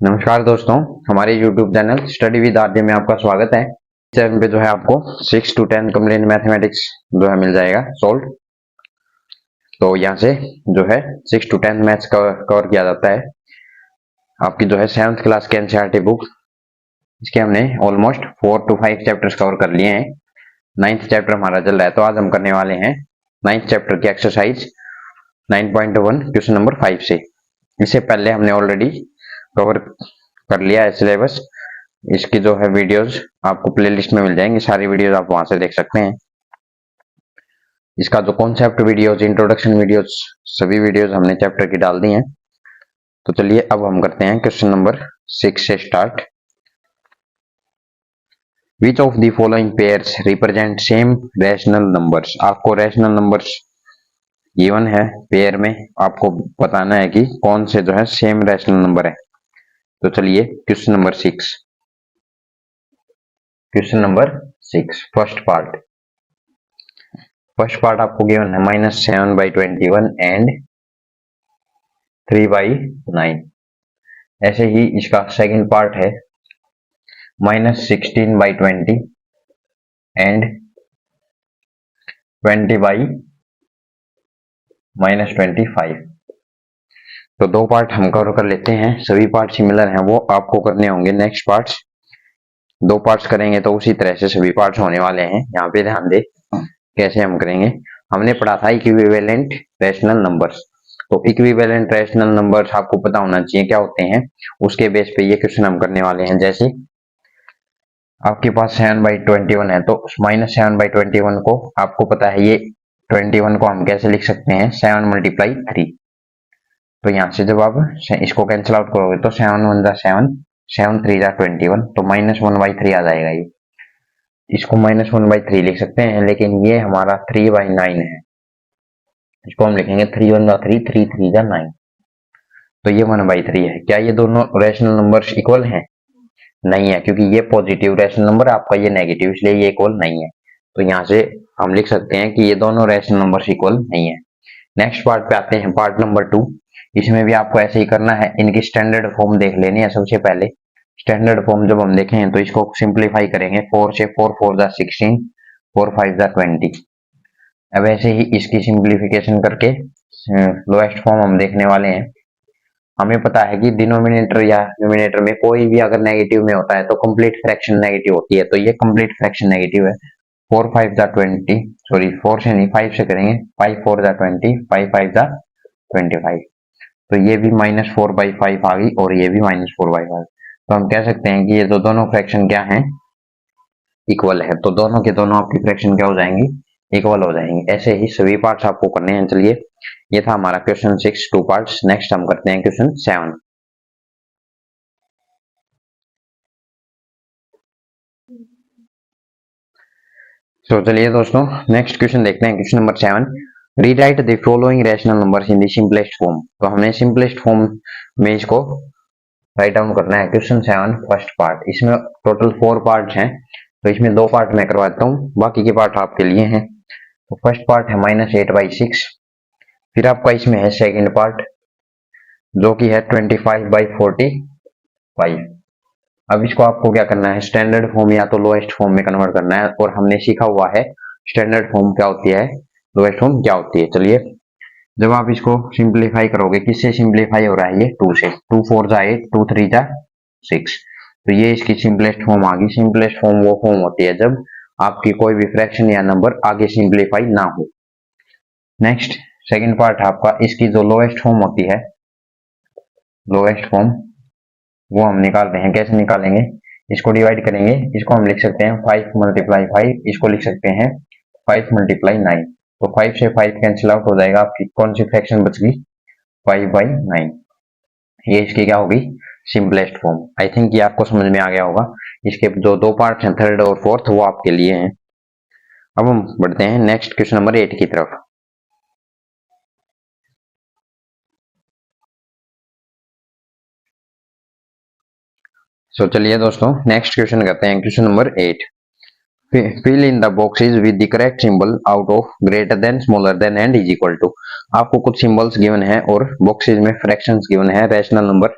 नमस्कार दोस्तों, हमारे YouTube channel study with RJ में आपका स्वागत है। चैनल पे जो है आपको 6 to 10 कंप्लीट मैथमेटिक्स जो है मिल जाएगा सोल्व। तो यहाँ से जो है 6 to 10 मैथ्स कवर किया जाता है। आपकी जो है 7th क्लास की एनसीईआरटी बुक, इसके हमने ऑलमोस्ट 4 to 5 चैप्टर्स कवर कर लिए हैं। 9th चैप्टर हमारा चल रहा है, तो आज हम करने वाले हैं 9th चैप्टर की एक्सरसाइज 9.1 क्वेश्चन नंबर 5 से। इससे पहले हमने ऑलरेडी कवर कर लिया है सिलेबस। इसकी जो है वीडियोस आपको प्लेलिस्ट में मिल जाएंगी, सारी वीडियोस आप वहां से देख सकते हैं। इसका जो कॉन्सेप्ट वीडियोस, इंट्रोडक्शन वीडियोस, सभी वीडियोस हमने चैप्टर की डाल दी हैं। तो चलिए अब हम करते हैं क्वेश्चन नंबर 6 से start. Which of the following pairs represent same rational numbers. आपको रैशनल नंबर्स गिवन है पेयर में, आपको बताना है कि कौन से जो है सेम रैशनल नंबर है। तो चलिए question number 6, question number 6 first part आपको गिवन है -7/21 एंड 3/9। ऐसे ही इसका सेकंड पार्ट है -16/20 एंड 20/-25। तो दो पार्ट हम कवर कर लेते हैं, सभी पार्ट सिमिलर हैं, वो आपको करने होंगे नेक्स्ट पार्ट्स। दो पार्ट्स करेंगे तो उसी तरह से सभी पार्ट्स होने वाले हैं। यहाँ पे ध्यान दे कैसे हम करेंगे। हमने पढ़ा था इक्विवेलेंट रैशनल नंबर्स। तो इक्विवेलेंट रैशनल नंबर्स आपको पता होना चाहिए क्या होते हैं, उसके बेस पे ये क्वेश्चन हम करने वाले हैं। जैसे आपके पास 7/21 है, तो -7/21 को आपको पता है, ये 21 को हम कैसे लिख सकते हैं, 7 × 3। तो यहाँ से जब आप इसको कैंसिल आउट करोगे तो 7 × 1 = 7, 7 × 3 = 21, तो -1/3 आ जाएगा। ये इसको -1/3 लिख सकते हैं, लेकिन ये हमारा 3/9 है। इसको हम लिखेंगे 3 × 1 = 3, 3 × 3 = 9। तो ये 1/3 है। क्या ये दोनों रैशनल नंबर्स इक्वल हैं? नहीं है, क्योंकि ये पॉजिटिव रैशनल नंबर है, आपका ये नेगेटिव, इसलिए ये इक्वल नहीं है। तो यहाँ से हम लिख सकते हैं कि ये दोनों रैशनल नंबर्स इक्वल नहीं है। नेक्स्ट पार्ट पे आते हैं, पार्ट नंबर 2। इसमें भी आपको ऐसे ही करना है, इनकी स्टैंडर्ड फॉर्म देख लेनी है सबसे पहले। स्टैंडर्ड फॉर्म जब हम देखें तो इसको सिंप्लीफाई करेंगे। 4 से 4 × 4 = 16, 4 × 5 = 20। अब ऐसे ही इसकी सिंप्लीफिकेशन करके लोएस्ट फॉर्म हम देखने वाले हैं। हमें पता है कि डिनोमिनेटर या न्यूमिनेटर में कोई भी अगर नेगेटिव में होता है तो कंप्लीट फ्रैक्शन नेगेटिव होती है। तो ये कंप्लीट फ्रैक्शन नेगेटिव है। 4 × 5 = 20, सॉरी 4 से नहीं 5 से करेंगे। 5 × 4 = 20, 5 × 5 = 25। तो ये भी -4/5 आ गई और ये भी -4/5। तो हम कह सकते हैं कि ये तो दोनों फ्रैक्शन क्या हैं, इक्वल है। तो दोनों के दोनों आपकी फ्रैक्शन क्या हो जाएंगी, इक्वल हो जाएंगे। ऐसे ही सभी पार्ट्स आपको करने हैं। चलिए, ये था हमारा क्वेश्चन 6 2 पार्ट्स। नेक्स्ट हम करते हैं क्वेश्चन 7। तो चलिए दोस्तों, नेक्स्ट क्वेश्चन देखते हैं, question number 7। Rewrite the following rational numbers in the simplest form. तो हमने सिंपलेस्ट फॉर्म में इसको राइट डाउन करना है। क्वेश्चन 7 फर्स्ट पार्ट, इसमें टोटल 4 पार्ट्स हैं, तो इसमें 2 पार्ट मैं करवाता हूँ, बाकी के पार्ट आपके लिए हैं। तो फर्स्ट पार्ट है -8/6। फिर आपका इसमें है सेकंड पार्ट जो कि है 25/45। अब इसको आपको क्या करना है, स्टैंडर्ड फॉर्म या तो लोएस्ट फॉर्म में कन्वर्ट करना है। और हमने सीखा हुआ है स्टैंडर्ड फॉर्म क्या होती है, लोएस्ट फॉर्म क्या होती है। चलिए, जब आप इसको सिंप्लीफाई करोगे, किससे सिंप्लीफाई हो रहा है, ये 2 से। 2 × 4 = 8, 2 × 3 = 6। तो ये इसकी सिंपलेस्ट फॉर्म आ गई। सिंपलेस्ट फॉर्म वो फॉर्म होती है जब आपकी कोई भी फ्रैक्शन या नंबर आगे सिंप्लीफाई ना हो। नेक्स्ट सेकंड पार्ट आपका, इसकी जो लोएस्ट फॉर्म होती है, लोएस्ट फॉर्म वो हम निकालते हैं। कैसे निकालेंगे, इसको डिवाइड करेंगे। इसको हम लिख सकते हैं 5 × 5, इसको लिख सकते हैं 5 × 9। तो 5 से 5 कैंसिल आउट हो जाएगा, आपकी कौन सी फ्रैक्शन बच गई, 5/9। ये इसकी क्या होगी, सिंपलेस्ट फॉर्म। आई थिंक ये आपको समझ में आ गया होगा। इसके जो 2 पार्ट्स हैं, थर्ड और फोर्थ, वो आपके लिए हैं। अब हम बढ़ते हैं नेक्स्ट क्वेश्चन नंबर 8 की तरफ। सो चलिए दोस्तों, नेक्स्ट क्वेश्चन करते हैं, question number 8। Fill in the boxes with the correct symbol out of greater than, smaller than and is equal to. आपको कुछ सिंबल्स गिवन है और बॉक्सेस में फ्रैक्शंस गिवन है, रैशनल नंबर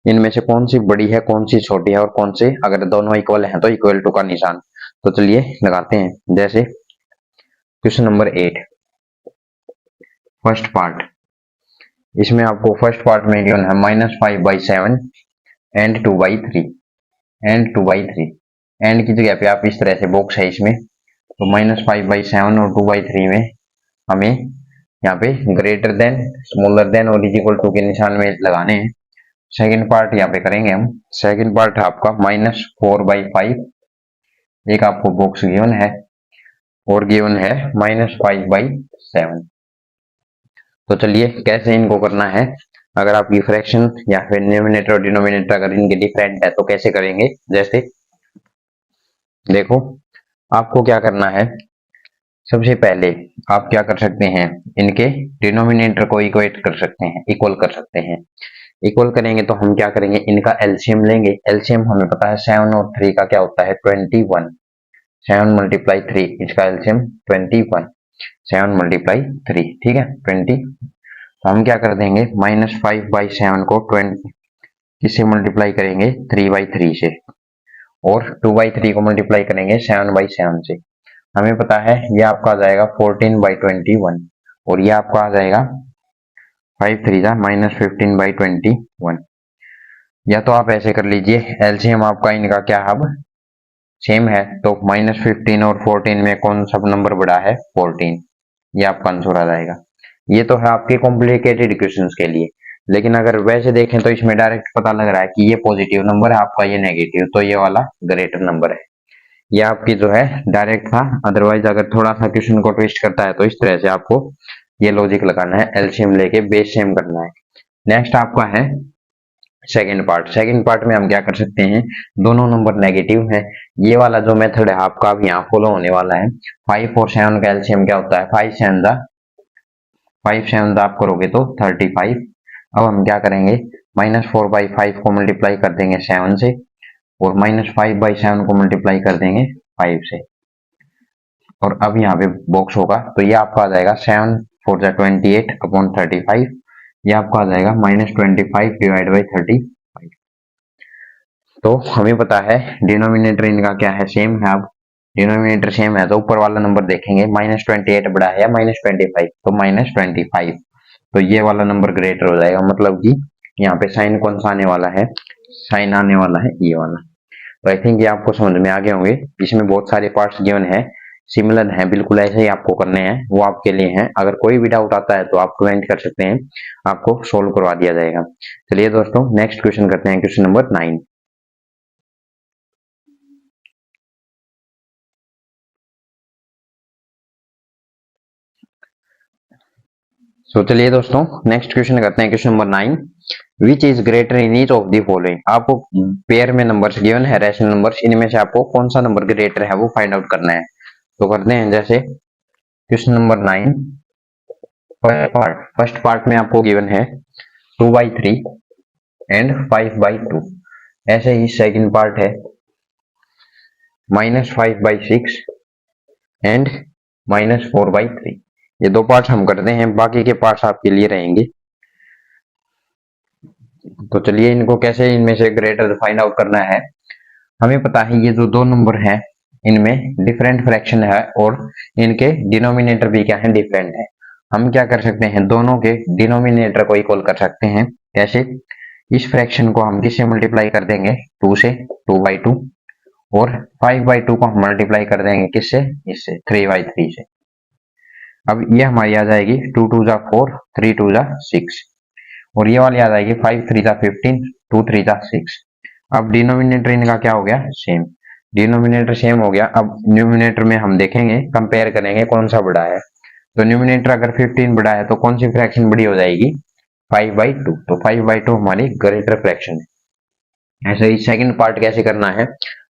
इनमें से कौन सी बड़ी है कौन सी छोटी है और कौन से अगर दोनों इक्वल हैं तो इक्वल टू का निशान। तो चलिए लगाते हैं। जैसे क्वेश्चन नंबर 8 फर्स्ट पार्ट, इसमें आपको फर्स्ट पार्ट में गिवन है -5/7 एंड 2/3 एंड 2/3। एंड की जगह पे आप इस तरह से बॉक्स है इसमें, तो -5/7 और 2/3 में हमें यहाँ पे ग्रेटर देन स्मॉलर देन और इज इक्वल टू के निशान में लगाने हैं। सेकंड पार्ट यहाँ पे करेंगे हम। सेकंड पार्ट है आपका -4/5, एक आपको बॉक्स गिवन है और गिवन है -5/7। तो चलिए कैसे इनको करना है। अगर आपकी फ्रैक्शन या फिर न्यूमरेटर और डिनोमिनेटर अगर इनके डिफरेंट है तो कैसे करेंगे। जैसे देखो आपको क्या करना है, सबसे पहले आप क्या कर सकते हैं, इनके डिनोमिनेटर को इक्वेट कर सकते हैं, इक्वल कर सकते हैं। इक्वल करेंगे तो हम क्या करेंगे, इनका एलसीएम लेंगे। एलसीएम हमें पता है 7 और 3 का क्या होता है 21। 7 × 3 इसका एलसीएम 21। 7 × 3 ठीक है 20। तो हम क्या कर देंगे -5/7 को 20 किससे मल्टीप्लाई करेंगे 3/3 से, और 2/3 को मल्टीप्लाई करेंगे 7/7 से। हमें पता है ये आपका आ जाएगा 14/21 और ये आपका आ जाएगा 5 3 -15/21। या तो आप ऐसे कर लीजिए, एलसीएम आपका इनका क्या अब सेम है, तो -15 और 14 में कौन सा नंबर बड़ा है 14, ये आपका आंसर आ जाएगा। ये तो है आपके कॉम्प्लिकेटेड इक्वेशंस के लिए, लेकिन अगर वैसे देखें तो इसमें डायरेक्ट पता लग रहा है कि ये पॉजिटिव नंबर है आपका, ये नेगेटिव, तो ये वाला ग्रेटर नंबर है। ये आपकी जो है डायरेक्ट था। अदरवाइज अगर थोड़ा सा क्वेश्चन को ट्विस्ट करता है तो इस तरह से आपको ये लॉजिक लगाना है, एलसीएम लेके बेस सेम करना है। नेक्स्ट आपका है सेकंड पार्ट। सेकंड पार्ट में हम क्या कर सकते हैं, दोनों नंबर नेगेटिव है, ये वाला जो मेथड है आपका अब यहाँ फॉलो होने वाला है। 5 और 7 का एलसीएम क्या होता है 5 7 आप करोगे तो 35। अब हम क्या करेंगे -4/5 को मल्टीप्लाई कर देंगे 7 से और -5/7 को मल्टीप्लाई कर देंगे 5 से, और अब यहाँ पे बॉक्स होगा तो ये आपका आ जाएगा 7 4 28/35। ये आपका आ जाएगा -25/35। तो हमें पता है डिनोमिनेटर इनका क्या है सेम है। अब डिनोमिनेटर सेम है तो ऊपर वाला नंबर देखेंगे -28 बड़ा है या -25, तो -25। तो ये वाला नंबर ग्रेटर हो जाएगा, मतलब कि यहाँ पे साइन कौन सा आने वाला है, साइन आने वाला है ये वाला। तो आई थिंक ये आपको समझ में आ गए होंगे। इसमें बहुत सारे पार्ट्स गिवन है, सिमिलर हैं, बिल्कुल ऐसे ही आपको करने हैं, वो आपके लिए हैं। अगर कोई भी डाउट आता है तो आप कमेंट कर सकते हैं, आपको सोल्व करवा दिया जाएगा। चलिए दोस्तों नेक्स्ट क्वेश्चन करते हैं, क्वेश्चन नंबर 9। सो चलिए दोस्तों नेक्स्ट क्वेश्चन करते हैं, question number 9। Which is greater in each of the following. आपको पेयर में नंबर्स गिवन है, रैशनल नंबर्स, इनमें से आपको कौन सा नंबर ग्रेटर है वो फाइंड आउट करना है। तो करते हैं। जैसे क्वेश्चन नंबर 9 फर्स्ट पार्ट में आपको गिवन है 2/3 एंड 5/2। ऐसे ही सेकंड पार्ट है -5/6 एंड -4/3। ये दो पार्ट्स हम करते हैं, बाकी के पार्ट्स आपके लिए रहेंगे। तो चलिए इनको कैसे इनमें से ग्रेटर फाइंड आउट करना है। हमें पता है ये जो दो नंबर हैं इनमें डिफरेंट फ्रैक्शन है और इनके डिनोमिनेटर भी क्या है डिफरेंट है। हम क्या कर सकते हैं, दोनों के डिनोमिनेटर को इक्वल कर सकते हैं। कैसे, इस फ्रैक्शन को हम किससे मल्टीप्लाई कर देंगे 2 से, 2/2, और 5/2 को हम मल्टीप्लाई कर देंगे किससे, इससे 3/3 से। अब ये हमारी आ जाएगी 2 2 जा 4, 3 2 जा 6, और ये वाली आ जाएगी 5 3 जा 15, 2 3 जा 6। अब डिनोमिनेटर इनका क्या हो गया सेम, डिनोमिनेटर सेम हो गया। अब न्यूमिनेटर में हम देखेंगे, कंपेयर करेंगे कौन सा बड़ा है। तो न्यूमिनेटर अगर 15 बड़ा है तो कौन सी फ्रैक्शन बड़ी हो जाएगी 5/2, तो 5/2 हमारी ग्रेटर फ्रैक्शन है। ऐसे ही सेकंड पार्ट कैसे करना है,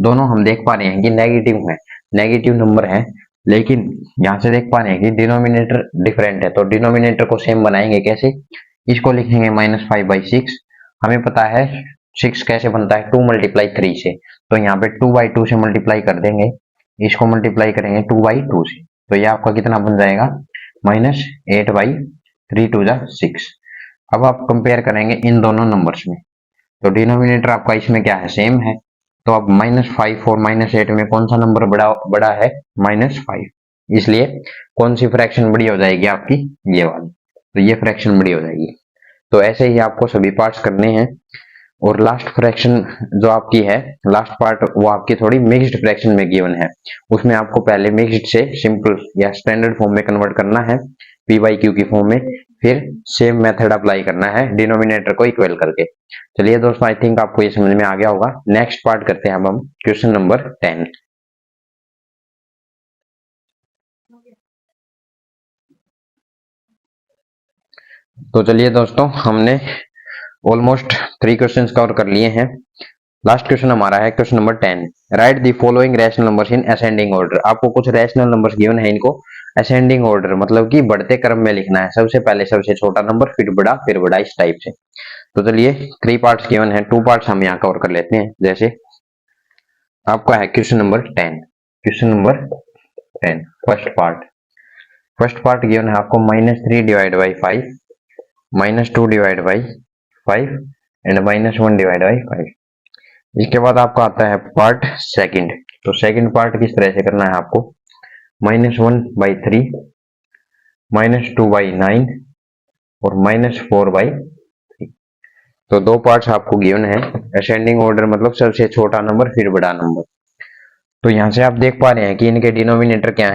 दोनों हम देख पा रहे हैं कि नेगेटिव है, नेगेटिव नंबर है, लेकिन यहाँ से देख पा रहे हैं कि डिनोमिनेटर डिफरेंट है, तो डिनोमिनेटर को सेम बनाएंगे कैसे, इसको लिखेंगे -5/6। हमें पता है 6 कैसे बनता है 2 × 3 से, तो यहाँ पे 2/2 से मल्टीप्लाई कर देंगे, इसको मल्टीप्लाई करेंगे 2/2 से, तो ये आपका कितना बन जाएगा -8/3 2 जा 6। अब आप कंपेयर करेंगे इन दोनों नंबर्स में, तो डिनोमिनेटर आपका इसमें क्या है, सेम है। तो अब -5 और -8 में कौन सा नंबर बड़ा बड़ा है, -5। इसलिए कौन सी फ्रैक्शन बड़ी हो जाएगी आपकी, ये वाली। तो ये फ्रैक्शन बड़ी हो जाएगी। तो ऐसे ही आपको सभी पार्ट्स करने हैं। और लास्ट फ्रैक्शन जो आपकी है, लास्ट पार्ट, वो आपकी थोड़ी मिक्स्ड फ्रैक्शन में गिवन है। उसमें आपको पहले मिक्स्ड से सिंपल या स्टैंडर्ड फॉर्म में कन्वर्ट करना है, पी बाई क्यू की फॉर्म में। फिर सेम मेथड अप्लाई करना है डिनोमिनेटर को इक्वल करके। चलिए दोस्तों, आई थिंक आपको ये समझ में आ गया होगा। नेक्स्ट पार्ट करते हैं अब हम, क्वेश्चन नंबर 10। तो चलिए दोस्तों, हमने ऑलमोस्ट 3 क्वेश्चंस कवर कर लिए हैं। लास्ट क्वेश्चन हमारा है question number 10। Right the following rational numbers in ascending order. आपको कुछ रैशनल नंबर्स गिवन है, इनको असेंडिंग ऑर्डर मतलब कि बढ़ते क्रम में लिखना है। सबसे पहले सबसे छोटा नंबर, फिर बड़ा, इस टाइप से। तो चलिए, 3 पार्ट्स गिवन है, 2 पार्ट्स हम यहाँ कवर कर लेते हैं। जैसे आपका है question number 10। Question number 10 first part given है आपको -3 divide by 5, -2 divide by 5 and -1 divide by 5। इसके बाद आपका आता है पार्ट सेकंड। तो सेकंड पार्ट किस तरह से करना है आपको, -1/3, -2/9 और -4/3। तो 2 पार्ट्स आपको गिवन है। असेंडिंग ऑर्डर मतलब सबसे छोटा नंबर फिर बड़ा नंबर। तो यहां से आप देख पा रहे हैं कि इनके डिनोमिनेटर क्या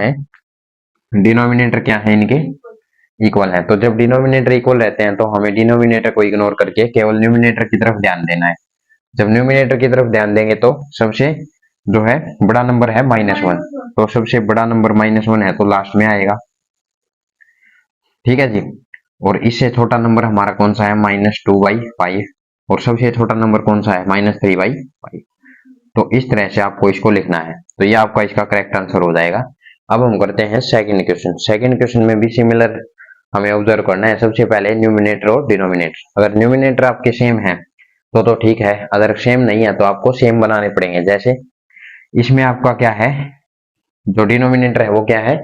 है, इनके इक्वल है। तो जब डिनोमिनेटर इक्वल रहते हैं तो हमें डिनोमिनेटर को इग्नोर करके केवल न्यूमिनेटर की तरफ ध्यान देना है। जब न्यूमिनेटर की तरफ ध्यान देंगे तो सबसे जो है बड़ा नंबर है -1। तो सबसे बड़ा नंबर -1 है तो लास्ट में आएगा, ठीक है जी। और इससे छोटा नंबर हमारा कौन सा है, -2/5। और सबसे छोटा नंबर कौन सा है, -3/5। तो इस तरह से आपको इसको लिखना है। तो ये आपका इसका करेक्ट आंसर हो जाएगा। अब हम करते हैं सेकंड क्वेश्चन। सेकंड क्वेश्चन में भी सिमिलर हमें ऑब्जर्व करना है। सबसे पहले न्यूमिनेटर और डिनोमिनेटर, अगर न्यूमिनेटर आपके सेम है तो ठीक है, अगर सेम नहीं है तो आपको सेम बनाने पड़ेंगे। जैसे इसमें आपका क्या है, जो डिनोमिनेटर है वो क्या है,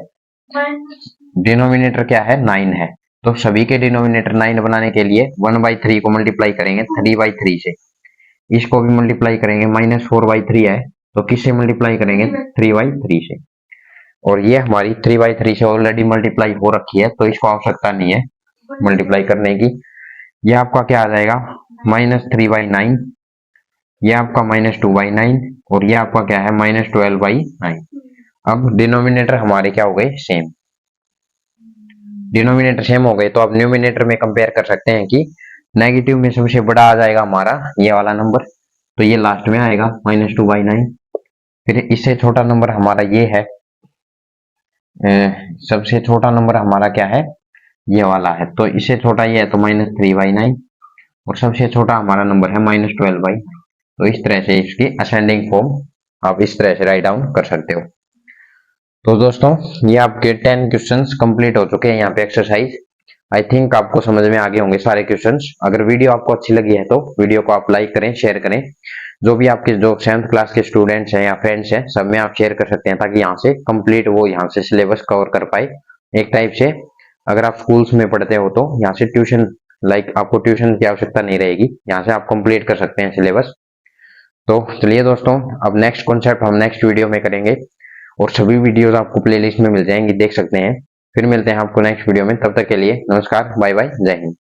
डिनोमिनेटर क्या है, 9 है। तो सभी के डिनोमिनेटर 9 बनाने के लिए 1/3 को मल्टीप्लाई करेंगे 3/3 से, इसको भी मल्टीप्लाई करेंगे, -4/3 है तो किससे मल्टीप्लाई करेंगे, 3/3 से। और ये हमारी 3/3 से ऑलरेडी मल्टीप्लाई हो रखी है, तो इसको आवश्यकता नहीं है मल्टीप्लाई करने की। ये आपका क्या आ जाएगा, -3/9, ये आपका -2/9 और ये आपका क्या है, -12/9। अब डिनोमिनेटर हमारे क्या हो गए, सेम। डिनोमिनेटर सेम हो गए तो अब न्यूमिनेटर में कंपेयर कर सकते हैं कि नेगेटिव में सबसे बड़ा आ जाएगा हमारा ये वाला नंबर, तो ये लास्ट में आएगा -2/9। फिर इससे छोटा नंबर हमारा ये है, सबसे छोटा नंबर हमारा क्या है, ये वाला है। तो इससे छोटा ये है तो -3/9 और सबसे छोटा हमारा नंबर है -12/9। तो इस तरह से इसकी असेंडिंग फॉर्म आप इस तरह से राइट डाउन कर सकते हो। तो दोस्तों, ये आपके 10 क्वेश्चंस कंप्लीट हो चुके हैं यहाँ पे एक्सरसाइज। आई थिंक आपको समझ में आ गए होंगे सारे क्वेश्चंस। अगर वीडियो आपको अच्छी लगी है तो वीडियो को आप लाइक करें, शेयर करें। जो भी आपके जो 7th क्लास के स्टूडेंट्स हैं या फ्रेंड्स हैं, सब में आप शेयर कर सकते हैं, ताकि यहाँ से कंप्लीट वो यहाँ से सिलेबस कवर कर पाए एक टाइप से। अगर आप स्कूल्स में पढ़ते हो तो यहाँ से ट्यूशन, लाइक आपको ट्यूशन की आवश्यकता नहीं रहेगी, यहाँ से आप कंप्लीट कर सकते हैं सिलेबस। तो चलिए दोस्तों, अब नेक्स्ट कॉन्सेप्ट हम नेक्स्ट वीडियो में करेंगे और सभी वीडियोस आपको प्लेलिस्ट में मिल जाएंगी, देख सकते हैं। फिर मिलते हैं आपको नेक्स्ट वीडियो में, तब तक के लिए नमस्कार, बाय बाय, जय हिंद।